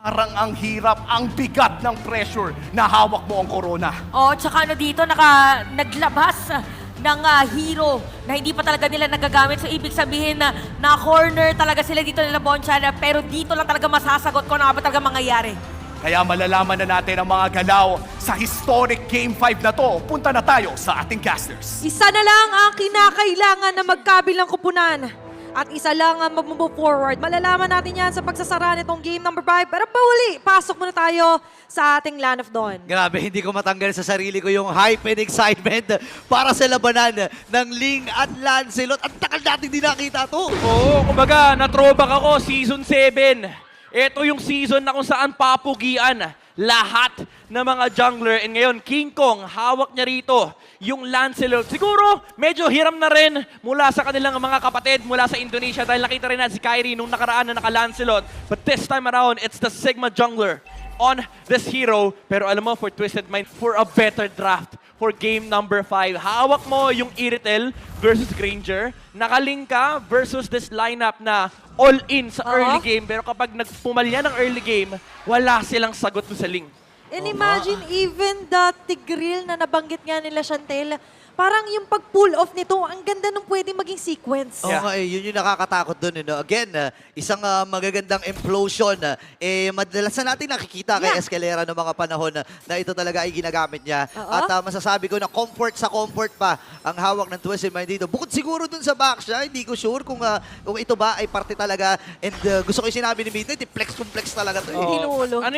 Parang ang hirap, ang bigat ng pressure na hawak mo ang corona. Oh, tsaka ano dito, naglabas ng hero na hindi pa talaga nila nagagamit. So, ibig sabihin na corner talaga sila dito nila Bonchana. Pero dito lang talaga masasagot ko na ba talaga mangyayari. Kaya malalaman na natin ang mga galaw sa historic Game 5 na to. Punta na tayo sa ating casters. Isa na lang ang kinakailangan na magkabilang kupunan. At isa lang ang mag-move forward. Malalaman natin yan sa pagsasara nitong game number 5. Pero pauli, pasok muna tayo sa ating Land of Dawn. Grabe, hindi ko matanggal sa sarili ko yung hype and excitement para sa labanan ng Ling at Lancelot. Ang takal natin di nakita to. Oo, kumbaga, na-throwback ako, Season 7. Ito yung season na kung saan papugian lahat ng mga jungler. And ngayon, King Kong, hawak niya rito yung Lancelot. Siguro, medyo hiram na rin mula sa kanilang mga kapatid mula sa Indonesia dahil nakita rin na si Kyrie nung nakaraan na naka-Lancelot. But this time around, it's the Sigma jungler on this hero. Pero alam mo, for Twisted Mind, for a better draft for game number 5. Hawak mo yung Iritel versus Granger. Nakaling ka versus this lineup na all-in sa early game. Pero kapag nagpumalya ng early game, wala silang sagot sa Ling. And imagine even the Tigreal na nabanggit nga nila Chantel, parang yung pag-pull off nito, ang ganda nung pwede maging sequence. Oo nga, yun yung nakakatakot dun. Again, isang magagandang implosion. Madalas na natin nakikita kay Escalera noong mga panahon na ito talaga ay ginagamit niya. At masasabi ko na comfort sa comfort pa ang hawak ng Twisted Mind dito. Bukod siguro dun sa back siya, hindi ko sure kung ito ba ay parte talaga. And gusto ko yung sinabi ni Midnight, flex complex talaga to. Hinuulo. Ano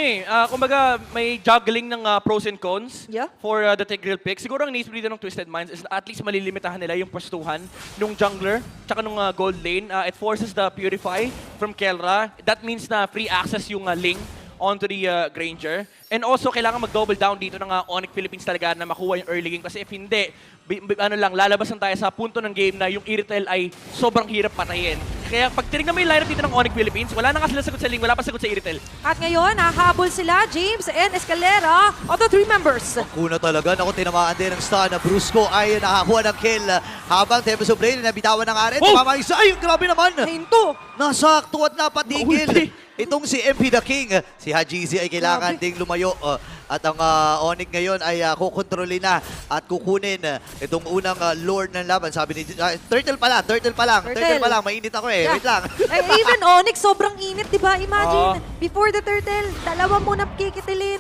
kumbaga may juggling ng pros and cons for the Tigreal pick. Siguro ang naisip dito ng Twisted Minds is at least malilimitahan nila yung pwestuhan nung jungler tsaka nung gold lane. It forces the Purify from Kelra. That means na free access yung Ling onto the Granger. And also, kailangan mag-double down dito ng Onyx Philippines talaga na makuha yung early game. Kasi if hindi, lalabas lang tayo sa punto ng game na yung Iritel ay sobrang hirap patayin. Kaya pag tinignan mo yung lineup dito ng Onyx Philippines, wala na nga sila sagot sa Ling, wala pa sagot sa Iritel. At ngayon, hahabol sila, James and Escalera, of the 3 members. Kuna talaga. Naku, tinamaan din ng stun. Brusco ay nakakuha ng kill. Habang Tempest of Blade na bitawan ng Aren. Tumama isa. Ay, grabe naman. Hinto. Nasakto at napatigil. Itong si MP the King, si Hajizi ay kailangan ding lumayo. At ang Onyx ngayon ay kukontrolin na at kukunin itong unang Lord ng laban. Sabi ni Turtle pa lang. Mainit ako eh. Wait lang. Even Onyx, sobrang init, di ba? Imagine, before the Turtle, dalawa muna kikitilin.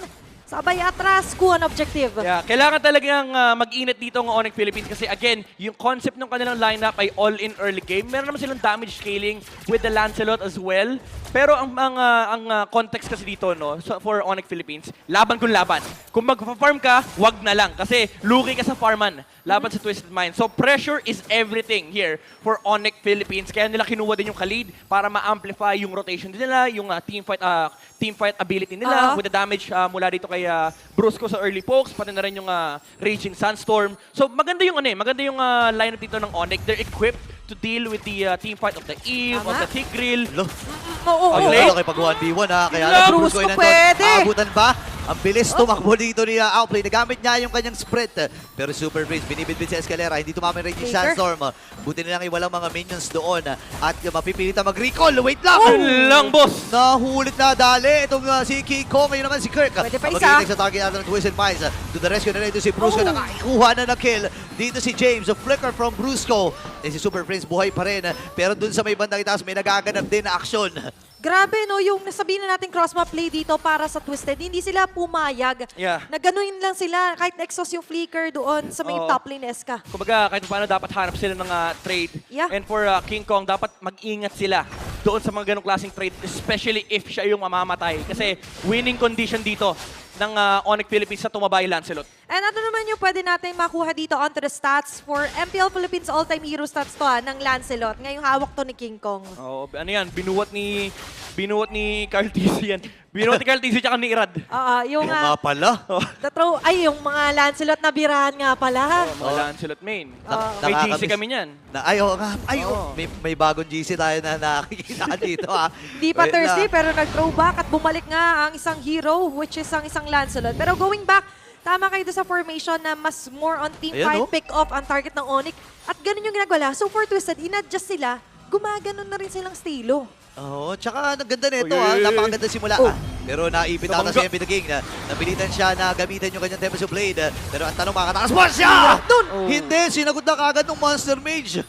Sabay atras, kuha ng objective. Yeah, kailangan talagang mag-init dito ng Onyx Philippines kasi again, yung concept ng kanilang lineup ay all-in early game. Meron naman silang damage scaling with the Lancelot as well. Pero ang context kasi dito for Onyx Philippines, laban kung laban. Kung mag-farm ka, wag na lang kasi lugi ka sa farman laban sa Twisted Mind. So pressure is everything here for Onyx Philippines. Kaya nila kinuha din yung Khalid para ma-amplify yung rotation nila, yung team fight ability nila with the damage mula dito kay Brusco sa early pokes, pati na rin yung Raging Sandstorm. So maganda yung lineup dito ng Onyx. They're equipped to deal with the team fight of the Eve, of the Tigreal. Oo. Okay, pag 1v1 Kaya Brusco ay nandun. pwede. Abutan ba? Ang bilis tumakbo dito ni Outplay. Nagamit niya yung kanyang sprint. Pero Super Prince, binibidbid si Escalera. Hindi tumama yung Raging Sandstorm. Buti nilang iwalang mga minions doon. At mapipilitan mag-recall. Wait lang! Lang, boss! Nahulit na dali. Itong si King Kong. Ngayon naman si Kirk. Pwede pa isa. Mag-iinag sa target natin ng Twisted Minds. To the rescue na rin ito si Brusco. Nakakuha na kill. Dito si James. A flicker from Brusco. Si Super Prince buhay pa rin. Pero dun sa may bandang itaas, may nagaganap din na aksyon. Grabe, yung nasabihin na natin cross-map play dito para sa Twisted, hindi sila pumayag. Na ganuin lang sila, kahit exhaust yung flicker doon sa may top lane SK. Kumbaga, kahit paano dapat hanap sila ng trade. And for King Kong, dapat mag-ingat sila doon sa mga ganong klaseng trade, especially if siya yung mamamatay. Kasi winning condition dito ng Onyx Philippines sa tumaba yung Lancelot. And ano naman yung pwede natin makuha dito onto the stats for MPL Philippines all-time hero stats to ng Lancelot. Ngayong hawak to ni King Kong. Ano yan, binuwat ni Carl TC yan. Binuwat ni Carl TC tsaka ni Irad. Yung nga pala. yung mga Lancelot na birahan nga pala. Mga Lancelot main. May Nakakamiss. GC kami niyan. May bagong GC tayo na nakikita dito. Di pa Thursday pero nag-throwback at bumalik nga ang isang hero which is ang isang Lancelot. Pero going back, tama kayo doon sa formation na mas more on team fight, pick off ang target ng Onyx. At ganun yung ginagawa. So for Twisted, in-adjust sila, gumaganon na rin silang stilo. Tsaka naganda nito Napakaganda simula. Pero naipit ata si Tumangga. MP the King. Napilitan siya na gamitin yung kanyang Tempest of Blade. Pero ang tanong, makatakas ba siya? Hindi, sinagot na kagad ng Monster Mage.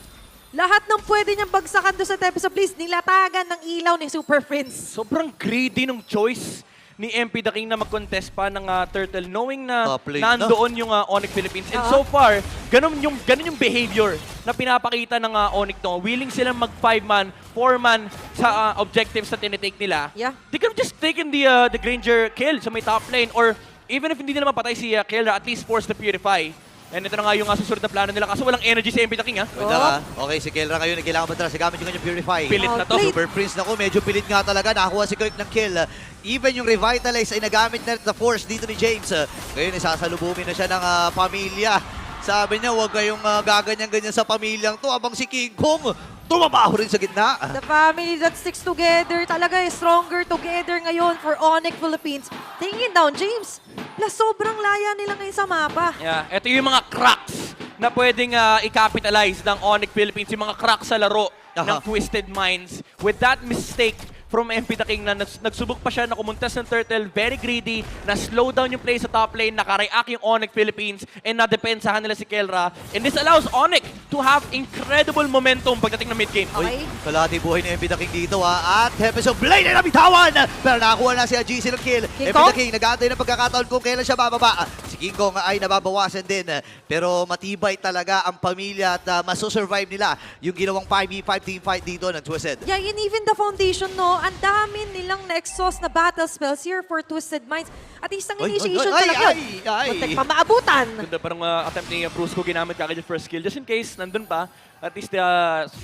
Lahat ng pwede niyang bagsakan doon sa Tempest of Blaze, nilatagan ng ilaw ni Super Prince. Sobrang greedy ng choice ni MP the King na mag-contest pa ng Turtle knowing na Top lane na. nandoon yung Onyx Philippines. And so far, ganun yung behavior na pinapakita ng Onyx no. Willing silang mag 5-man, 4-man sa objectives na tinitake nila. Yeah. They could have just taken the Granger kill sa may top lane or even if hindi nila mapatay si Kelra, at least force the Purify. And ito na nga yung susunod na plano nila kasi walang energy si MP the King Wait lang, okay, si Kelra ngayon, kailangan matras. Gamit yung kanyang Purify. Pilit na to. Outplayed. Super Prince na medyo pilit nga talaga. Nakakuha si Kirk ng kill. Even yung Revitalize ay nagamit na the Force dito ni James. Ngayon, isasalubungin na siya ng pamilya. Sabi niya, huwag kayong gaganyan-ganyan sa pamilyang to. Abang si King Kong, tumabaho rin sa gitna. The family that sticks together talaga is stronger together ngayon for Onyx Philippines. Tingin down, James. Plus, sobrang laya nila ngayon sa mapa. Yeah, ito yung mga cracks na pwedeng i-capitalize ng Onyx Philippines, yung mga cracks sa laro ng Twisted Minds. With that mistake from MP the King na nagsubok pa siya na kumuntas ng Turtle, very greedy, na slow down yung play sa top lane, naka-react yung Onyx Philippines, and na-depensahan nila si Kelra. And this allows Onyx to have incredible momentum pagdating ng mid-game. Okay. Kalahati buhay ni MP the King dito at Tempest of Blade ay nabitawan. Pero nakakuha na si GC ng kill. King MP Kong? the King nag-aantay ng pagkakataon kung kailan siya bababa. Si King Kong ay nababawasan din. Pero matibay talaga ang pamilya at masusurvive nila yung ginawang 5v5 team fight dito ng Twisted. Yeah, and even the foundation, no, ang dami nilang na-exhaust na battle spells here for Twisted Minds. At isang initiation talaga yun. Muntik pa maabutan. Ganda parang attempt ni Brusco, ginamit kagad yung first kill. Just in case, nandun pa, at least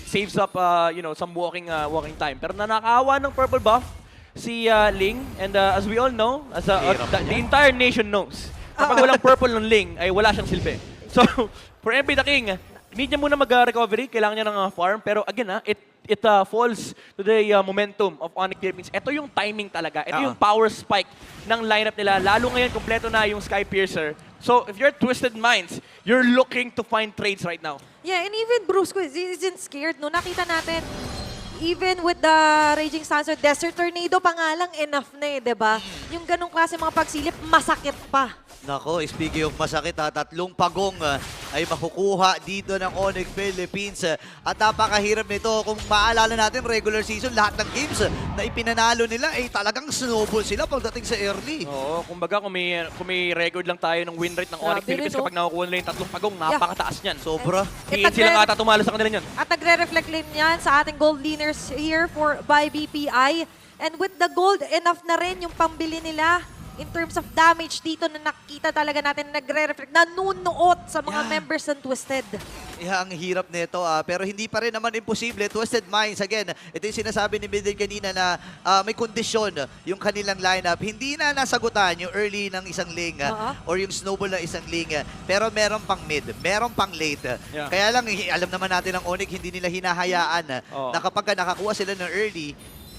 saves up some walking time. Pero nanakawa ng purple buff si Ling. And as we all know, as the entire nation knows, kapag walang purple ng Ling, ay wala siyang silbi. So, for MP the King, need niya muna mag-recovery, kailangan niya ng farm. Pero again, it falls to the momentum of Onyx Philippines. Ito yung timing talaga. Ito yung power spike ng lineup nila. Lalo ngayon, kompleto na yung Sky Piercer. So, if you're Twisted Minds, you're looking to find trades right now. Yeah, and even Brusco isn't scared, no? Nakita natin, even with the Raging Sands or Desert Tornado pa nga lang, enough na eh, diba? Yung ganong klase mga pagsilip, masakit pa. Nako, speaking of masakit, tatlong pagong ay makukuha dito ng Onyx Philippines. At napakahirap nito. Kung maalala natin, regular season, lahat ng games na ipinanalo nila ay talagang snowball sila pagdating sa early. Oo, kumbaga kung may record lang tayo ng win rate ng Onyx Grabe Philippines rin, no? kapag nakukuha nila yung tatlong pagong, napakataas niyan. Sobra. Tingin sila nga ata tumalo sa kanila niyan. At nagre-reflect din yan sa ating gold leaners here by BPI. And with the gold, enough na rin yung pambili nila in terms of damage dito na nakita talaga natin na nagre-reflect, nanunuot sa mga members ng Twisted. Yeah, ang hirap nito. Pero hindi pa rin naman imposible. Twisted Minds, again, ito yung sinasabi ni Midden kanina na may kondisyon yung kanilang lineup. Hindi na nasagutan yung early ng isang ling or yung snowball ng isang ling. Pero meron pang mid, meron pang late. Yeah. Kaya lang, alam naman natin ang Onyx, hindi nila hinahayaan na kapag nakakuha sila ng early,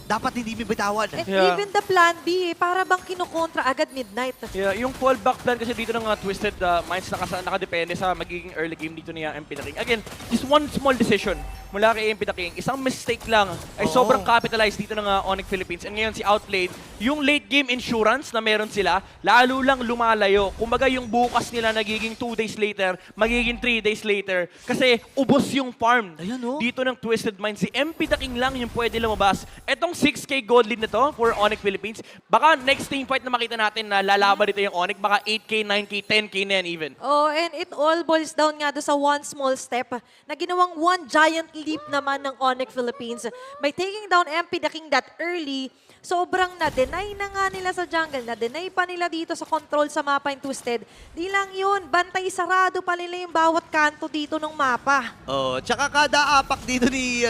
dapat hindi bibitawan. And Yeah. even the plan B, para bang kinukontra agad midnight. Yeah, yung fallback plan kasi dito ng Twisted Minds nakadepende sa magiging early game dito ni MP the King. Again, just one small decision mula kay MP the King. Isang mistake lang ay sobrang capitalized dito ng Onyx Philippines. And ngayon si Outplayed, yung late game insurance na meron sila, lalo lang lumalayo. Kumbaga yung bukas nila nagiging 2 days later, magiging 3 days later. Kasi ubos yung farm dito ng Twisted Minds. Si MP the King lang yung pwede lumabas. Etong 6K gold lead na to for Onyx Philippines, baka next team fight na makita natin na lalaban dito yung Onyx, baka 8K, 9K, 10K na yan even. Oh, and it all boils down nga do sa one small step na ginawang one giant leap naman ng Onyx Philippines. By taking down MP the King that early, sobrang na-deny na nga nila sa jungle, na-deny pa nila dito sa control sa mapa yung Twisted. Di lang yun, bantay sarado pa nila yung bawat kanto dito ng mapa. Oh, tsaka kada apak dito ni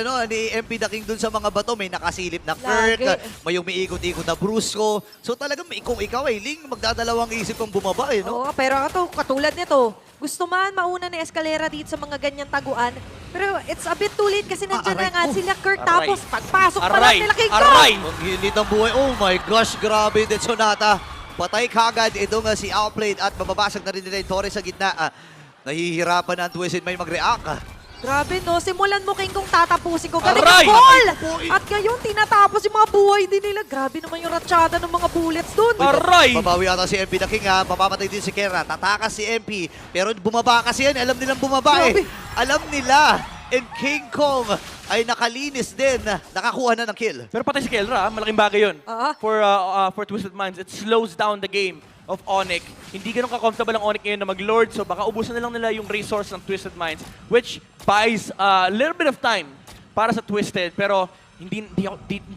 MP the King dun sa mga bato, may nakasilip na Kirk, may umiikot-ikot na Brusco. So talagang kung ikaw ay Ling, magdadalawang isip kang bumaba no? Oo, pero ito, katulad nito, gusto man mauna ni Escalera dito sa mga ganyang taguan. Pero it's a bit too late kasi nandiyan na nga sila Kirk. Aray. Tapos pagpasok pa lang nila King Kong. Aray! Ang hinit ng buhay. Oh my gosh, grabe din Sonata. Patay kagad ito nga si Outplayed at mababasag na rin nila yung Torres sa gitna. Nahihirapan na ang Twisted Mind mag-react. Grabe no, simulan mo King kung tatapusin ko. Galing Aray! ang goal! Aray! At ngayon, tinatapos yung mga buhay din nila. Grabe naman yung ratsyada ng mga bullets dun. Aray! Babawi ata si MP na King ha. Mamamatay din si Kera. Tatakas si MP. Pero bumaba kasi yan. Alam nilang bumaba eh. Alam nila. And King Kong ay nakalinis din. Nakakuha na ng kill. Pero patay si Kelra, malaking bagay yun. For Twisted Minds. It slows down the game of Onyx. Hindi ganun ka-comfortable ang Onyx ngayon na mag-lord, so baka ubusan na lang nila yung resource ng Twisted Minds, which buys a little bit of time para sa Twisted, pero hindi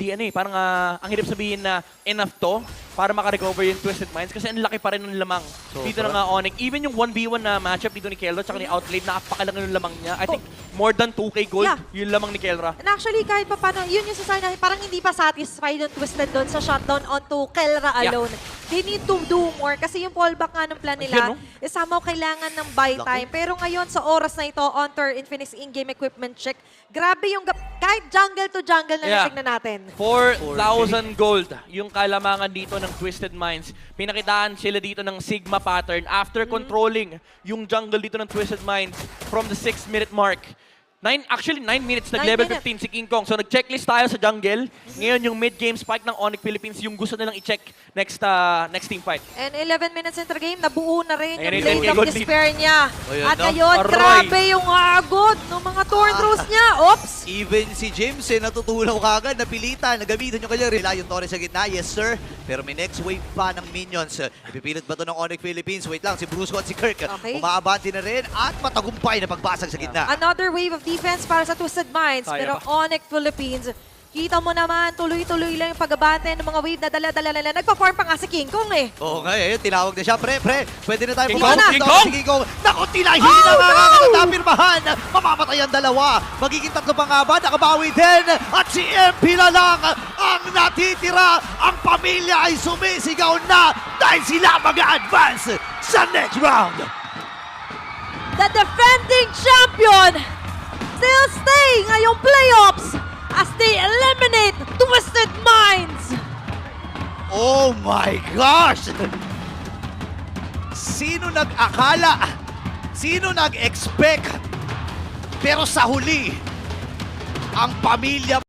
ano eh, parang ang hirap sabihin na enough to para makarecover yung Twisted Minds kasi ang laki pa rin ng lamang dito ng Onyx. Even yung 1v1 na matchup dito ni Kelra tsaka ni Outlane, napakalaki ng lamang niya. I think more than 2k gold yung lamang ni Kelra. And actually, kahit pa paano, yun yung sa na parang hindi pa satisfied yung Twisted doon sa shutdown onto Kelra alone. They need to do more kasi yung fallback nga ng plan nila is somehow kailangan ng buy time. Pero ngayon, sa oras na ito, Ontor Infinix in-game equipment check, grabe yung kahit jungle to jungle na tingnan natin. 4,000 gold yung kalamangan dito ng Twisted Minds. Pinakitaan sila dito ng Sigma pattern after controlling yung jungle dito ng Twisted Minds from the 6-minute mark. 9 minutes, nag-level 15 si King Kong. So nag-checklist tayo sa jungle. Ngayon yung mid-game spike ng Onyx Philippines, yung gusto nilang i-check next team fight. And 11 minutes into the game, nabuo na rin yung Ayan, Blade yung of gold Despair niya. Ayan, At no? ngayon, Aray! grabe yung agod ng mga Thorn Throws niya. Oops! Even si James natutulaw kagad, napilitan, nagamitan yung kanyang Relayon Torres sa gitna. Yes, sir. Pero may next wave pa ng minions. Ipipilit ba ito ng Onyx Philippines? Wait lang, si Brusco at si Kirk. Okay. Umaabante na rin at matagumpay na pagbasag sa gitna. Another wave of defense para sa Twisted Minds. Kaya Pero pa. Onyx Philippines, kita mo naman, tuloy-tuloy lang yung pagbabante ng mga wave na dala-dala nila. Nagpa-form pa nga si King Kong eh. Oo nga eh, tinawag na siya. Pre, pwede na tayo King pumasok. Kong! King Kong! Si King Kong! Naku, tilahin na nakakatapirmahan! Mamamatay ang dalawa. Magiging tatlo pa nga ba? Nakabawi din. At si MP na lang ang natitira. Ang pamilya ay sumisigaw na dahil sila mag-advance sa next round. The defending champion still stay ngayong playoffs as they eliminate Twisted Minds. Oh my gosh! Sino nag-akala? Sino nag-expect? Pero sa huli, ang pamilya